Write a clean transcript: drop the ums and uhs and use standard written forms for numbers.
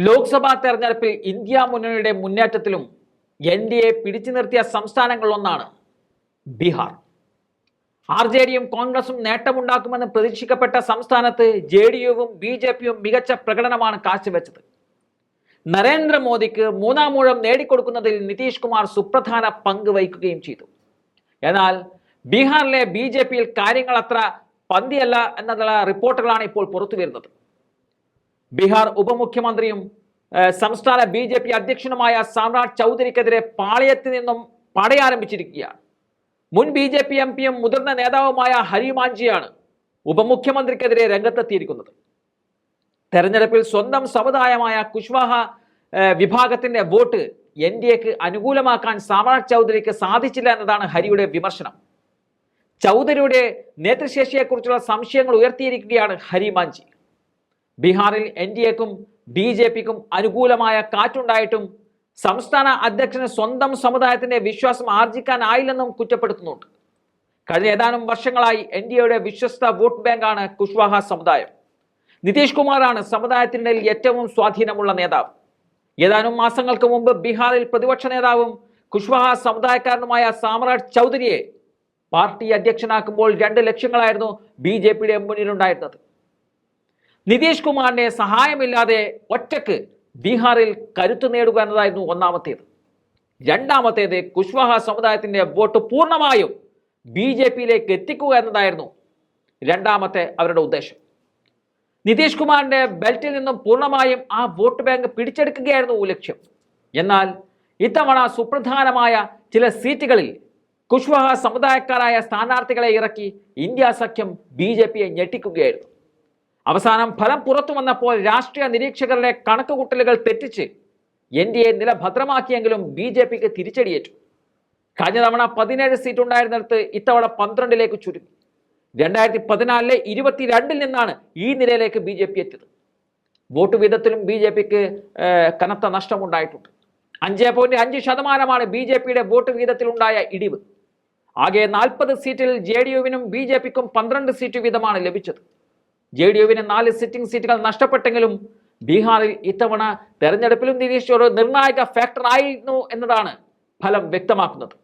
ലോക്സഭാ തെരഞ്ഞെടുപ്പിൽ ഇന്ത്യ മുന്നണിയുടെ മുന്നേറ്റത്തിലും എൻഡിഎ പിടിച്ചു നിർത്തിയ സംസ്ഥാനങ്ങളിലൊന്നാണ് ബീഹാർ. ആർജെഡിയും കോൺഗ്രസും നേട്ടമുണ്ടാക്കുമെന്ന് പ്രതീക്ഷിക്കപ്പെട്ട സംസ്ഥാനത്ത് ജെഡിയുവും ബിജെപിയും മികച്ച പ്രകടനമാണ് കാഴ്ചവെച്ചത്. നരേന്ദ്രമോദിക്ക് മൂന്നാം ഊഴം നേടിക്കൊടുക്കുന്നതിൽ നിതീഷ് കുമാർ സുപ്രധാന പങ്ക് വഹിക്കുകയും ചെയ്തു. എന്നാൽ ബീഹാറിലെ ബിജെപിയിൽ കാര്യങ്ങൾ അത്ര പന്തിയല്ല എന്നുള്ള റിപ്പോർട്ടുകളാണ് ഇപ്പോൾ പുറത്തുവരുന്നത്. ബീഹാർ ഉപമുഖ്യമന്ത്രിയും സംസ്ഥാന ബിജെപി അധ്യക്ഷനുമായ സാമ്രാട് ചൗധരിക്കെതിരെ പാളയത്തിൽ നിന്നും പടയാരംഭിച്ചിരിക്കുകയാണ്. മുൻ ബിജെപി എംപിയും മുതിർന്ന നേതാവുമായ ഹരിമാഞ്ചിയാണ് ഉപമുഖ്യമന്ത്രിക്കെതിരെ രംഗത്തെത്തിയിരിക്കുന്നത്. തെരഞ്ഞെടുപ്പിൽ സ്വന്തം സമുദായമായ കുശ്വാഹ വിഭാഗത്തിന്റെ വോട്ട് എൻഡിഎക്ക് അനുകൂലമാക്കാൻ സാമ്രാട് ചൗധരിക്ക് സാധിച്ചില്ല എന്നതാണ് ഹരിയുടെ വിമർശനം. ചൗധരിയുടെ നേതൃശേഷിയെക്കുറിച്ചുള്ള സംശയങ്ങൾ ഉയർത്തിയിരിക്കുകയാണ് ഹരിമാഞ്ചി. ബീഹാറിൽ എൻഡിഎക്കും ബിജെപിക്കും അനുകൂലമായ കാറ്റുണ്ടായിട്ടും സംസ്ഥാന അധ്യക്ഷന് സ്വന്തം സമുദായത്തിന്റെ വിശ്വാസം ആർജിക്കാനായില്ലെന്നും കുറ്റപ്പെടുത്തുന്നുണ്ട്. കഴിഞ്ഞ ഏതാനും വർഷങ്ങളായി എൻഡിഎയുടെ വിശ്വസ്ത വോട്ട് ബാങ്കാണ് കുശ്വാഹ സമുദായം. നിതീഷ് കുമാറാണ് സമുദായത്തിനിടയിൽ ഏറ്റവും സ്വാധീനമുള്ള നേതാവ്. ഏതാനും മാസങ്ങൾക്ക് മുമ്പ് ബീഹാറിൽ പ്രതിപക്ഷ നേതാവും കുശ്വാഹ സമുദായക്കാരനുമായ സാമ്രാട് ചൗധരിയെ പാർട്ടി അധ്യക്ഷനാക്കുമ്പോൾ 2 ലക്ഷ്യങ്ങളായിരുന്നു ബിജെപിയുടെ മുന്നിലുണ്ടായിരുന്നത്. നിതീഷ് കുമാറിന്റെ സഹായമില്ലാതെ ഒറ്റക്ക് ബീഹാറിൽ കരുത്തു നേടുക എന്നതായിരുന്നു ഒന്നാമത്തേത്. രണ്ടാമത്തേത് കുശ്വാഹ സമുദായത്തിന്റെ വോട്ട് പൂർണ്ണമായും ബിജെപിയിലേക്ക് എത്തിക്കുക എന്നതായിരുന്നു രണ്ടാമത്തെ അവരുടെ ഉദ്ദേശം. നിതീഷ് കുമാറിന്റെ ബെൽറ്റിൽ നിന്നും പൂർണ്ണമായും ആ വോട്ട് ബാങ്ക് പിടിച്ചെടുക്കുകയായിരുന്നു ലക്ഷ്യം. എന്നാൽ ഇത്തവണ സുപ്രധാനമായ ചില സീറ്റുകളിൽ കുശ്വാഹ സമുദായക്കാരായ സ്ഥാനാർത്ഥികളെ ഇറക്കി ഇന്ത്യ സഖ്യം ബിജെപിയെ ഞെട്ടിക്കുകയായിരുന്നു. അവസാനം ഫലം പുറത്തു വന്നപ്പോൾ രാഷ്ട്രീയ നിരീക്ഷകരുടെ കണക്കുകൂട്ടലുകൾ തെറ്റിച്ച് എൻഡിഎ നില ഭദ്രമാക്കിയെങ്കിലും ബിജെപിക്ക് തിരിച്ചടിയേറ്റു. കഴിഞ്ഞ തവണ 17 സീറ്റ് ഉണ്ടായിരുന്നിടത്ത് ഇത്തവണ 12ലേക്ക് ചുരുങ്ങി. 2014 22 നിന്നാണ് ഈ നിലയിലേക്ക് ബിജെപി എത്തിയത്. വോട്ട് വീതത്തിലും ബിജെപിക്ക് കനത്ത നഷ്ടമുണ്ടായിട്ടുണ്ട്. 5.5% ബിജെപിയുടെ വോട്ട് വീതത്തിലുണ്ടായ ഇടിവ്. ആകെ 40 സീറ്റിൽ ജെഡിയുവിനും ബിജെപിക്കും 12 സീറ്റ് വീതമാണ് ലഭിച്ചത്. ജെഡിയുവിന് 4 സിറ്റിംഗ് സീറ്റുകൾ നഷ്ടപ്പെട്ടെങ്കിലും ബീഹാറിൽ ഇത്തവണ തെരഞ്ഞെടുപ്പിലും നിതീഷ് ഒരു നിർണായക ഫാക്ടർ ആയിരുന്നു എന്നതാണ് ഫലം വ്യക്തമാക്കുന്നത്.